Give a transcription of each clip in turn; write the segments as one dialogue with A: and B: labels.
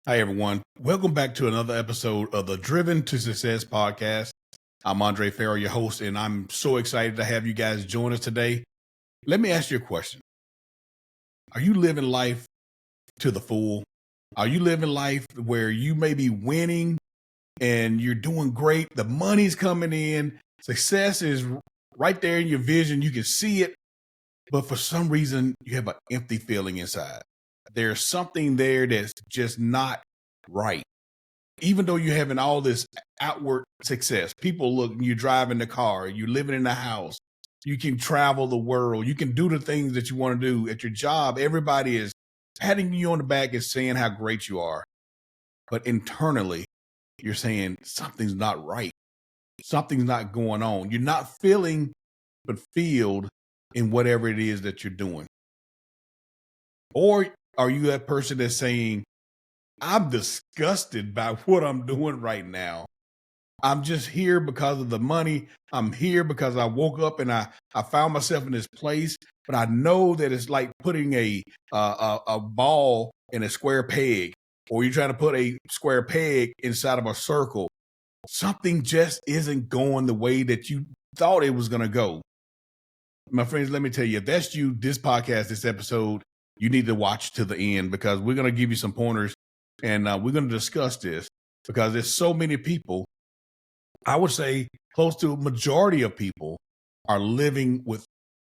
A: Hi, everyone. Welcome back to another episode of the Driven to Success podcast. I'm Andre Farrell, your host, and I'm so excited to have you guys join us today. Let me ask you a question. Are you living life to the full? Are you living life where you may be winning and you're doing great? The money's coming in. Success is right there in your vision. You can see it. But for some reason, you have an empty feeling inside. There's something there that's just not right. Even though you're having all this outward success, people look, you drive in the car, you're living in the house, you can travel the world, you can do the things that you want to do at your job. Everybody is patting you on the back and saying how great you are. But internally, you're saying something's not right. Something's not going on. You're not feeling fulfilled in whatever it is that you're doing. Or are you that person that's saying, I'm disgusted by what I'm doing right now. I'm just here because of the money. I'm here because I woke up and I found myself in this place. But I know that it's like putting a ball in a square peg, or you're trying to put a square peg inside of a circle. Something just isn't going the way that you thought it was going to go. My friends, let me tell you, if that's you, this podcast, this episode, you need to watch to the end, because we're going to give you some pointers. And we're going to discuss this because there's so many people. I would say close to a majority of people are living with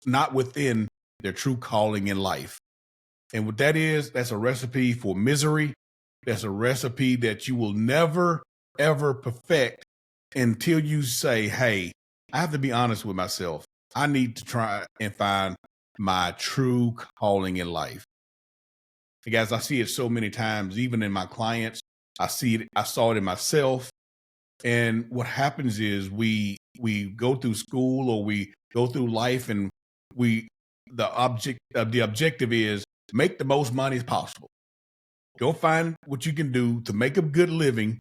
A: not within their true calling in life. And what that is, that's a recipe for misery. That's a recipe that you will never, ever perfect until you say, hey, I have to be honest with myself. I need to try and find my true calling in life. Guys, I see it so many times, even in my clients. I saw it in myself. And what happens is we go through school, or we go through life, and the objective is make the most money as possible. Go find what you can do to make a good living,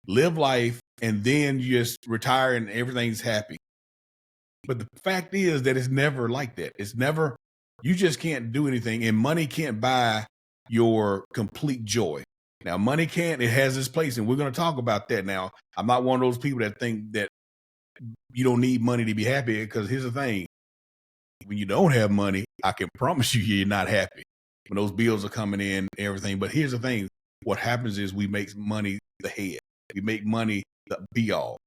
A: live life, and then you just retire and everything's happy. But the fact is that it's never like that. It's never, you just can't do anything, and money can't buy your complete joy. Now, money can't, it has its place, and we're going to talk about that now. I'm not one of those people that think that you don't need money to be happy, because here's the thing. When you don't have money, I can promise you're not happy when those bills are coming in and everything. But here's the thing. What happens is we make money the head. We make money the be all.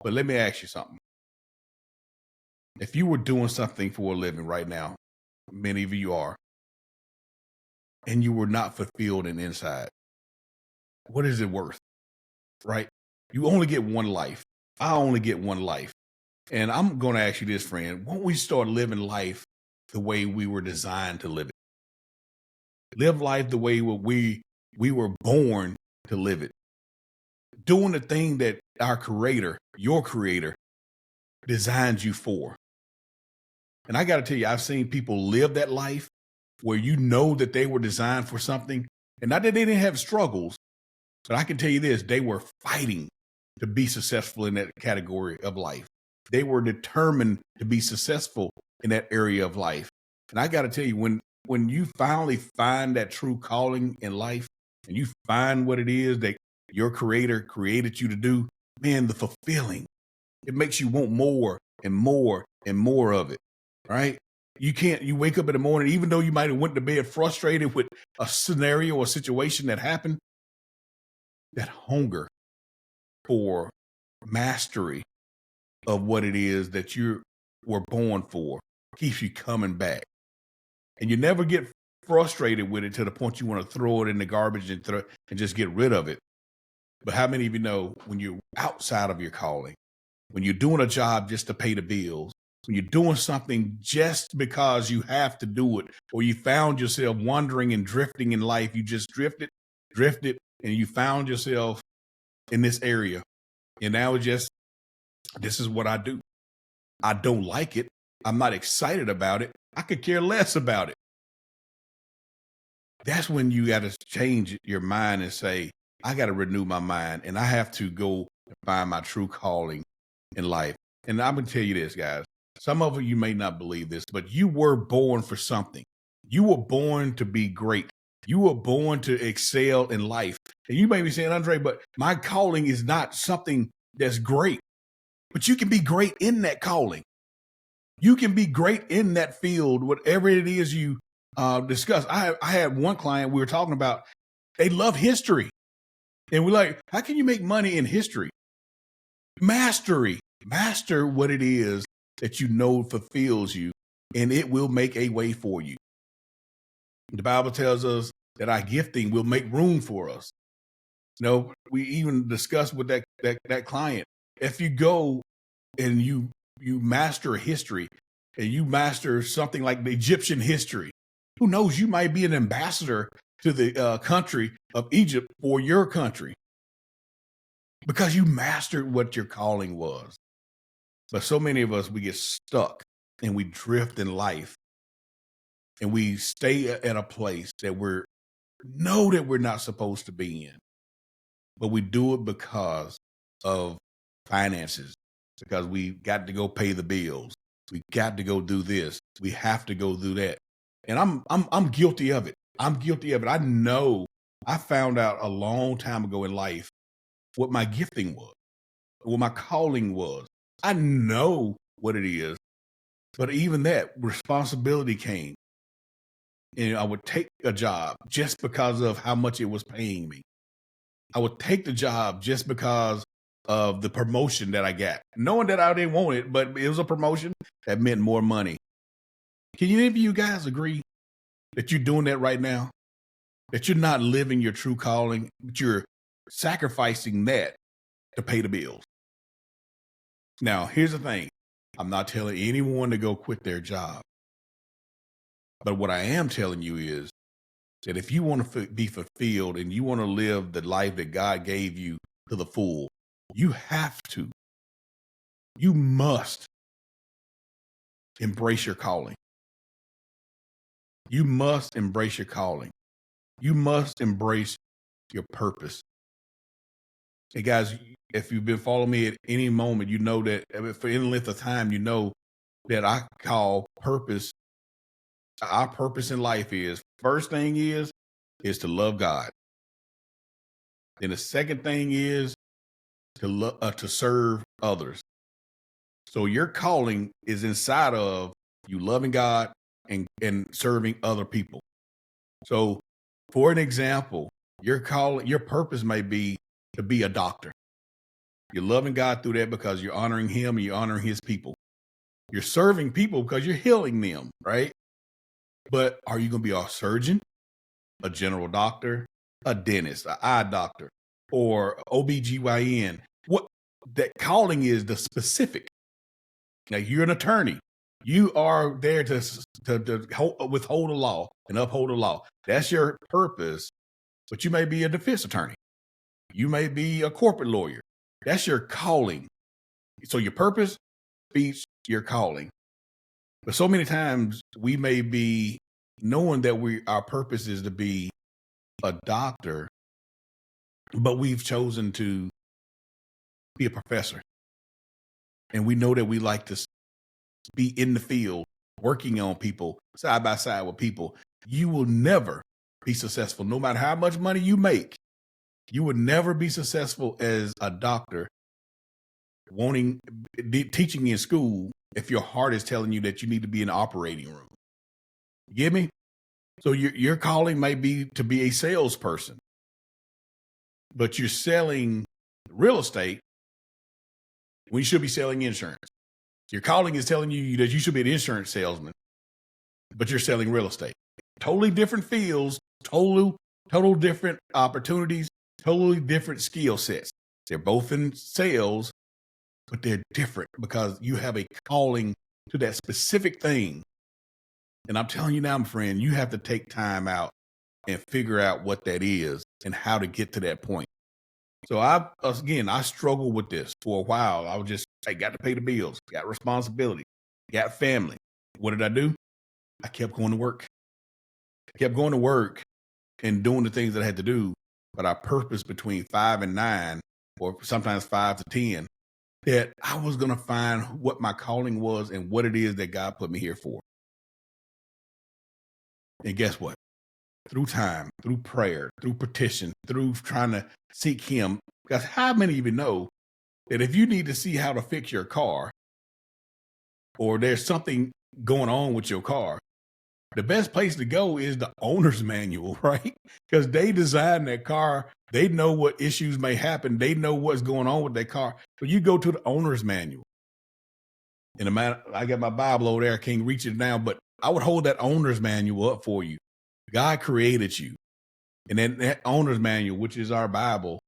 A: But let me ask you something. If you were doing something for a living right now, many of you are, and you were not fulfilled in inside, what is it worth? Right? You only get one life. I only get one life. And I'm going to ask you this, friend. Won't we start living life the way we were designed to live it? Live life the way we were born to live it. Doing the thing that our creator, your creator, designed you for. And I got to tell you, I've seen people live that life where you know that they were designed for something. And not that they didn't have struggles, but I can tell you this, they were fighting to be successful in that category of life. They were determined to be successful in that area of life. And I got to tell you, when you finally find that true calling in life, and you find what it is that your creator created you to do, man, the fulfilling, it makes you want more and more and more of it, right? You wake up in the morning, even though you might have went to bed frustrated with a scenario or situation that happened, that hunger for mastery of what it is that you were born for keeps you coming back. And you never get frustrated with it to the point you want to throw it in the garbage and just get rid of it. But how many of you know, when you're outside of your calling, when you're doing a job just to pay the bills, when you're doing something just because you have to do it, or you found yourself wandering and drifting in life, you just drifted, and you found yourself in this area. And now it's just, this is what I do. I don't like it. I'm not excited about it. I could care less about it. That's when you got to change your mind and say, I got to renew my mind, and I have to go and find my true calling in life. And I'm going to tell you this, guys. Some of you may not believe this, but you were born for something. You were born to be great. You were born to excel in life. And you may be saying, Andre, but my calling is not something that's great. But you can be great in that calling. You can be great in that field, whatever it is you discuss. I had one client we were talking about, they love history. And we're like, how can you make money in history? Mastery. Master what it is that you know fulfills you, and it will make a way for you. The Bible tells us that our gifting will make room for us. You know, we even discussed with that client, if you go and you master history and you master something like the Egyptian history, who knows, you might be an ambassador to the country of Egypt for your country because you mastered what your calling was. But so many of us, we get stuck and we drift in life and we stay at a place that we're not supposed to be in. But we do it because of finances, because we got to go pay the bills. We got to go do this. We have to go do that. And I'm guilty of it. I'm guilty of it. I know I found out a long time ago in life what my gifting was, what my calling was. I know what it is, but even that responsibility came. And I would take a job just because of how much it was paying me. I would take the job just because of the promotion that I got, knowing that I didn't want it, but it was a promotion that meant more money. Can any of you guys agree that you're doing that right now? That you're not living your true calling, but you're sacrificing that to pay the bills? Now, here's the thing. I'm not telling anyone to go quit their job. But what I am telling you is that if you want to be fulfilled and you want to live the life that God gave you to the full, you must embrace your calling. You must embrace your calling. You must embrace your purpose. Hey guys, if you've been following me at any moment, you know that for any length of time, you know that I call purpose. Our purpose in life is, first thing is to love God. Then the second thing is to serve others. So your calling is inside of you loving God and serving other people. So for an example, your purpose may be to be a doctor. You're loving God through that because you're honoring him and you're honoring his people. You're serving people because you're healing them, right? But are you going to be a surgeon, a general doctor, a dentist, an eye doctor, or OBGYN? What that calling is the specific. Now, you're an attorney. You are there to withhold the law and uphold the law. That's your purpose. But you may be a defense attorney. You may be a corporate lawyer. That's your calling. So your purpose beats your calling. But so many times we may be knowing that our purpose is to be a doctor, but we've chosen to be a professor. And we know that we like to be in the field, working on people, side by side with people. You will never be successful, no matter how much money you make. You would never be successful as a doctor teaching in school if your heart is telling you that you need to be in the operating room. You get me? So your calling might be to be a salesperson, but you're selling real estate when you should be selling insurance. Your calling is telling you that you should be an insurance salesman, but you're selling real estate. Totally different fields, total different opportunities, totally different skill sets. They're both in sales, but they're different because you have a calling to that specific thing. And I'm telling you now, my friend, you have to take time out and figure out what that is and how to get to that point. So I struggled with this for a while. I got to pay the bills, got responsibility, got family. What did I do? I kept going to work. I kept going to work and doing the things that I had to do. But I purposed between 5 and 9, or sometimes 5 to 10, that I was going to find what my calling was and what it is that God put me here for. And guess what? through time, through prayer, through petition, through trying to seek him. Because how many of you know that if you need to see how to fix your car or there's something going on with your car, the best place to go is the owner's manual, right? Because they designed that car. They know what issues may happen. They know what's going on with that car. So you go to the owner's manual. And I got my Bible over there. I can't reach it now, but I would hold that owner's manual up for you. God created you. And then that owner's manual, which is our Bible,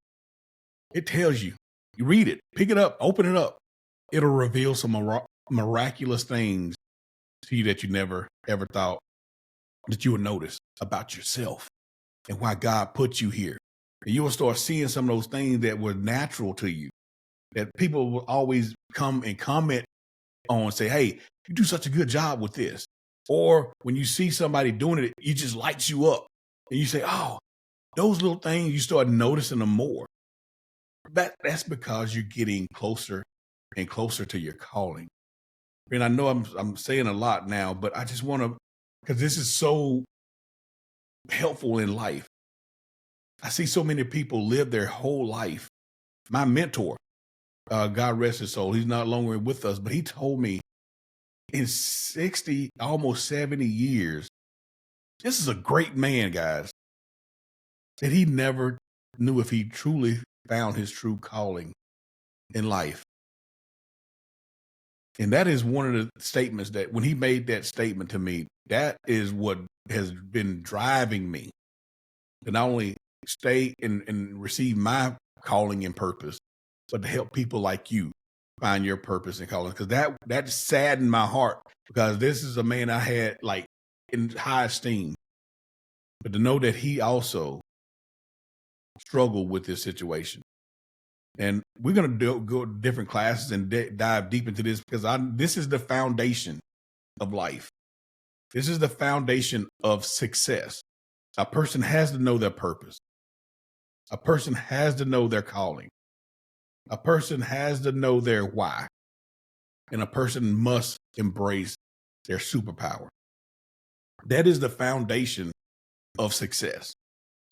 A: it tells you. You read it, pick it up, open it up. It'll reveal some miraculous things to you that you never, ever thought that you would notice about yourself and why God put you here. And you will start seeing some of those things that were natural to you, that people will always come and comment on and say, hey, you do such a good job with this. Or when you see somebody doing it, it just lights you up. And you say, oh, those little things, you start noticing them more. That's because you're getting closer and closer to your calling. And I know I'm saying a lot now, but I just want to, because this is so helpful in life. I see so many people live their whole life. My mentor, God rest his soul, he's not longer with us, but he told me in 60, almost 70 years, this is a great man, guys, that he never knew if he truly found his true calling in life. And that is one of the statements that when he made that statement to me, that is what has been driving me to not only stay and receive my calling and purpose, but to help people like you find your purpose and calling. Because that saddened my heart, because this is a man I had like in high esteem. But to know that he also struggled with this situation. And we're going to go to different classes and dive deep into this, because this is the foundation of life. This is the foundation of success. A person has to know their purpose. A person has to know their calling. A person has to know their why. And a person must embrace their superpower. That is the foundation of success.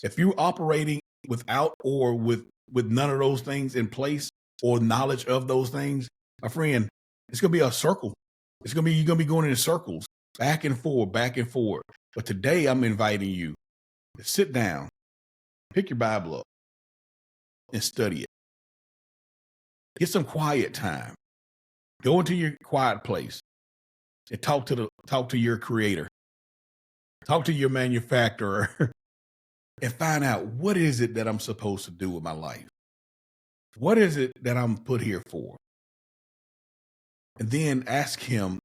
A: If you're operating without or with none of those things in place or knowledge of those things, my friend, it's going to be a circle. You're going to be going in circles, back and forth, back and forth. But today I'm inviting you to sit down, pick your Bible up and study it. Get some quiet time. Go into your quiet place and talk to your creator. Talk to your manufacturer and find out, what is it that I'm supposed to do with my life? What is it that I'm put here for? And then ask him,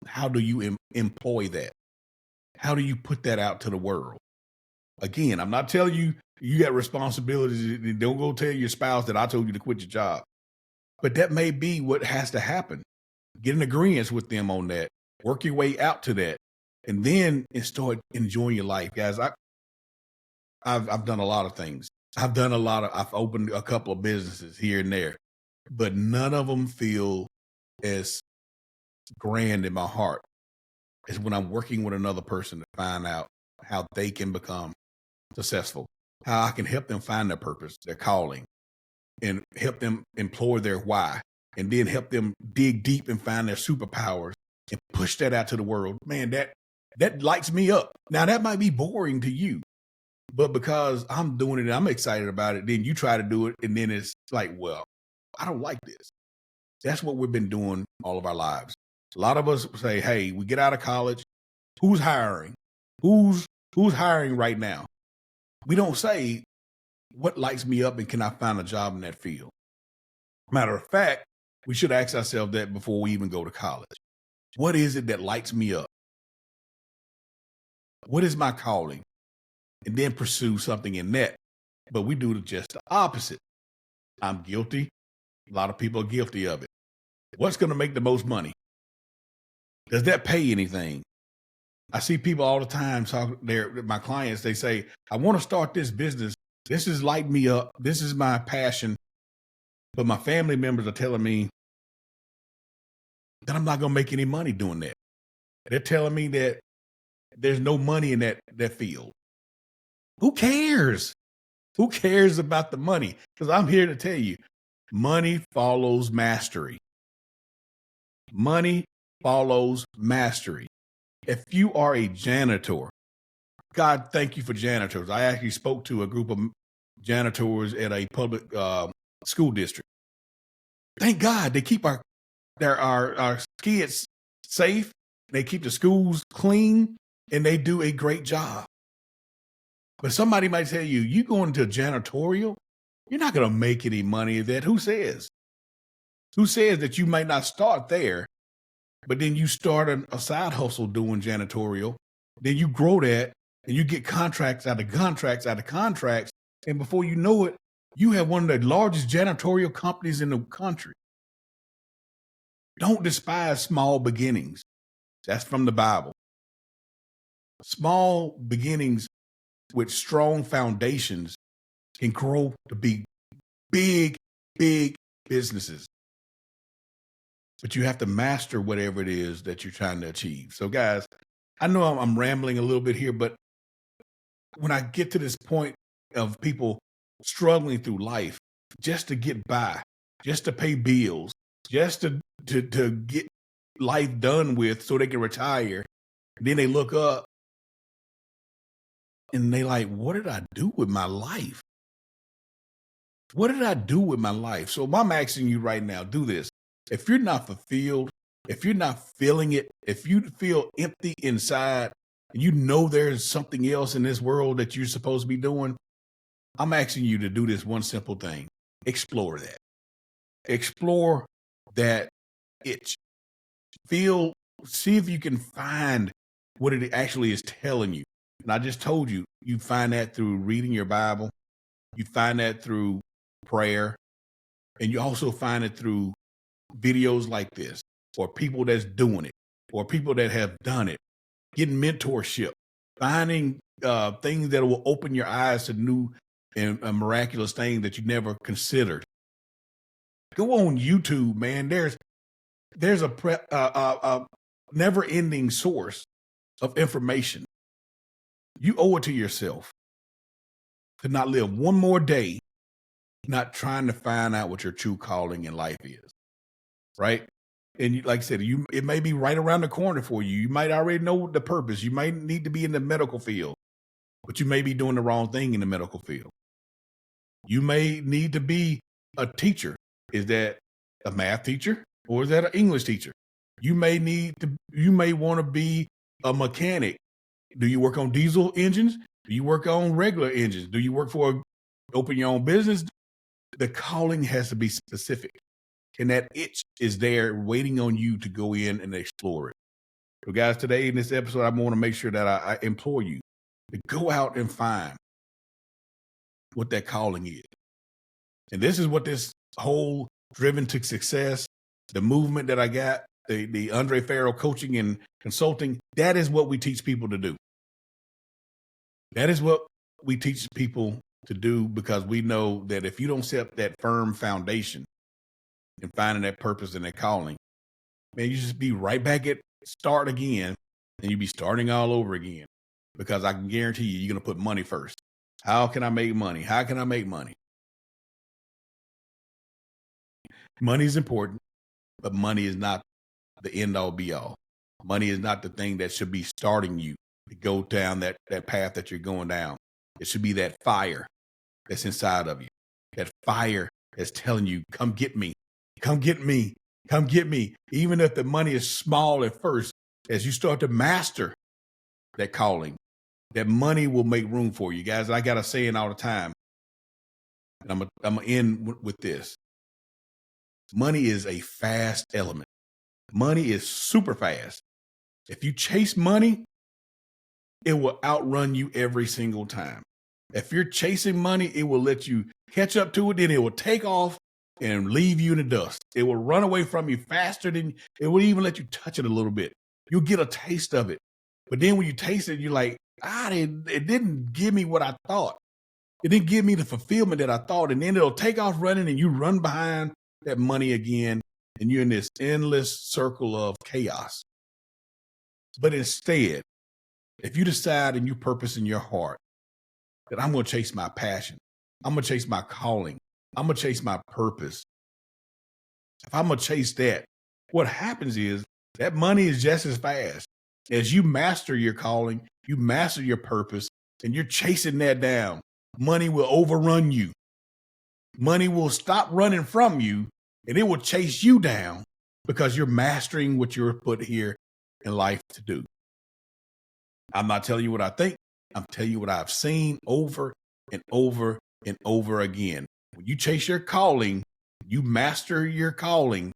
A: how do you employ that? How do you put that out to the world? Again, I'm not telling you you got responsibilities. Don't go tell your spouse that I told you to quit your job. But that may be what has to happen. Get an agreement with them on that. Work your way out to that. And then start enjoying your life. Guys, I've done a lot of things. I've opened a couple of businesses here and there, but none of them feel as grand in my heart as when I'm working with another person to find out how they can become successful, how I can help them find their purpose, their calling, and help them employ their why, and then help them dig deep and find their superpowers and push that out to the world. Man, that lights me up. Now, that might be boring to you, but because I'm doing it and I'm excited about it, then you try to do it, and then it's like, well, I don't like this. That's what we've been doing all of our lives. A lot of us say, hey, we get out of college. Who's hiring? Who's hiring right now? We don't say, what lights me up and can I find a job in that field? Matter of fact, we should ask ourselves that before we even go to college. What is it that lights me up? What is my calling? And then pursue something in that. But we do just the opposite. I'm guilty. A lot of people are guilty of it. What's going to make the most money? Does that pay anything? I see people all the time my clients, they say, I want to start this business. This is lighting me up. This is my passion. But my family members are telling me that I'm not going to make any money doing that. They're telling me that there's no money in that field. Who cares? Who cares about the money? Because I'm here to tell you, money follows mastery. Money follows mastery. If you are a janitor, God, thank you for janitors. I actually spoke to a group of janitors at a public school district. Thank God they keep our kids safe. They keep the schools clean, and they do a great job. But somebody might tell you, you going into janitorial, you're not going to make any money at that. Who says? Who says that you might not start there, but then you start a side hustle doing janitorial, then you grow that, and you get contracts out of contracts out of contracts, and before you know it, you have one of the largest janitorial companies in the country. Don't despise small beginnings. That's from the Bible. Small beginnings with strong foundations can grow to be big, big businesses. But you have to master whatever it is that you're trying to achieve. So, guys, I know I'm rambling a little bit here, but when I get to this point of people struggling through life just to get by, just to pay bills, just to get life done with so they can retire, then they look up and they like, what did I do with my life? What did I do with my life? So I'm asking you right now, do this. If you're not fulfilled, if you're not feeling it, if you feel empty inside, and you know there's something else in this world that you're supposed to be doing, I'm asking you to do this one simple thing. Explore that. Explore that itch. See if you can find what it actually is telling you. And I just told you, you find that through reading your Bible. You find that through prayer. And you also find it through videos like this, or people that's doing it, or people that have done it, getting mentorship, finding things that will open your eyes to new and miraculous things that you never considered. Go on YouTube, man. There's a never-ending source of information. You owe it to yourself to not live one more day not trying to find out what your true calling in life is, right? And like I said, it may be right around the corner for you. You might already know the purpose. You might need to be in the medical field, but you may be doing the wrong thing in the medical field. You may need to be a teacher. Is that a math teacher or is that an English teacher? You may want to be a mechanic. Do you work on diesel engines? Do you work on regular engines? Do you work open your own business? The calling has to be specific. And that itch is there waiting on you to go in and explore it. So guys, today in this episode, I want to make sure that I implore you to go out and find what that calling is. And this is what this whole Driven to Success, the movement that I got, the Andre Farrell coaching and consulting, that is what we teach people to do. That is what we teach people to do, because we know that if you don't set that firm foundation and finding that purpose and that calling, man, you just be right back at start again, and you be starting all over again, because I can guarantee you're going to put money first. How can I make money? How can I make money? Money is important, but money is not the end all be all. Money is not the thing that should be starting you to go down that path that you're going down. It should be that fire that's inside of you. That fire that's telling you, come get me, come get me, come get me. Even if the money is small at first, as you start to master that calling, that money will make room for you. Guys, I got a saying all the time, and I'm going to end with this. Money is a fast element. Money is super fast. If you chase money, it will outrun you every single time. If you're chasing money, it will let you catch up to it, then it will take off and leave you in the dust. It will run away from you faster than it will even let you touch it a little bit. You'll get a taste of it. But then when you taste it, you're like, it didn't give me what I thought. It didn't give me the fulfillment that I thought. And then it'll take off running and you run behind that money again. And you're in this endless circle of chaos. But instead, if you decide and you purpose in your heart that I'm going to chase my passion. I'm going to chase my calling. I'm going to chase my purpose. If I'm going to chase that, what happens is that money is just as fast as you master your calling, you master your purpose, and you're chasing that down. Money will overrun you. Money will stop running from you, and it will chase you down because you're mastering what you're put here in life to do. I'm not telling you what I think. I'm telling you what I've seen over and over and over again. When you chase your calling, you master your calling,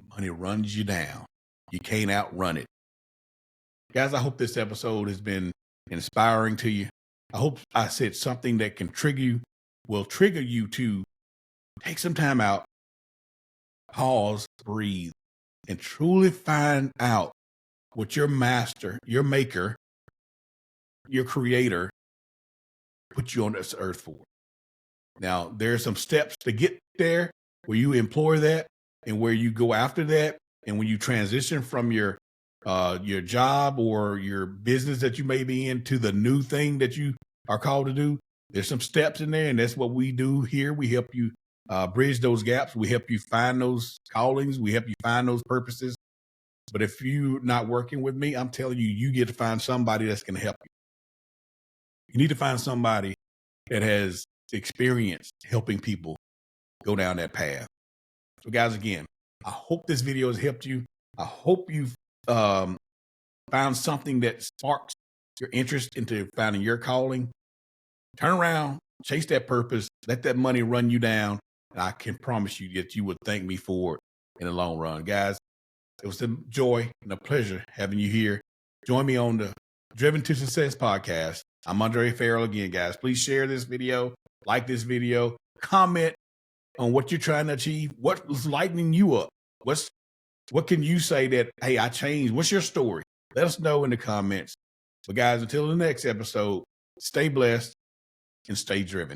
A: money runs you down. You can't outrun it. Guys, I hope this episode has been inspiring to you. I hope I said something that can will trigger you to take some time out, pause, breathe, and truly find out what your master, your maker, your creator put you on this earth for. Now, there's some steps to get there where you employ that and where you go after that. And when you transition from your job or your business that you may be in to the new thing that you are called to do, there's some steps in there. And that's what we do here. We help you bridge those gaps. We help you find those callings. We help you find those purposes. But if you're not working with me, I'm telling you, you get to find somebody that's going to help you. You need to find somebody that has experience helping people go down that path. So guys, again, I hope this video has helped you. I hope you've found something that sparks your interest into finding your calling. Turn around, chase that purpose, let that money run you down, and I can promise you that you would thank me for it in the long run. Guys, it was a joy and a pleasure having you here. Join me on the Driven to Success podcast. I'm Andre Farrell again, guys. Please share this video, like this video, comment on what you're trying to achieve, what's lightening you up. What can you say that, hey, I changed? What's your story? Let us know in the comments. So guys, until the next episode, stay blessed and stay driven.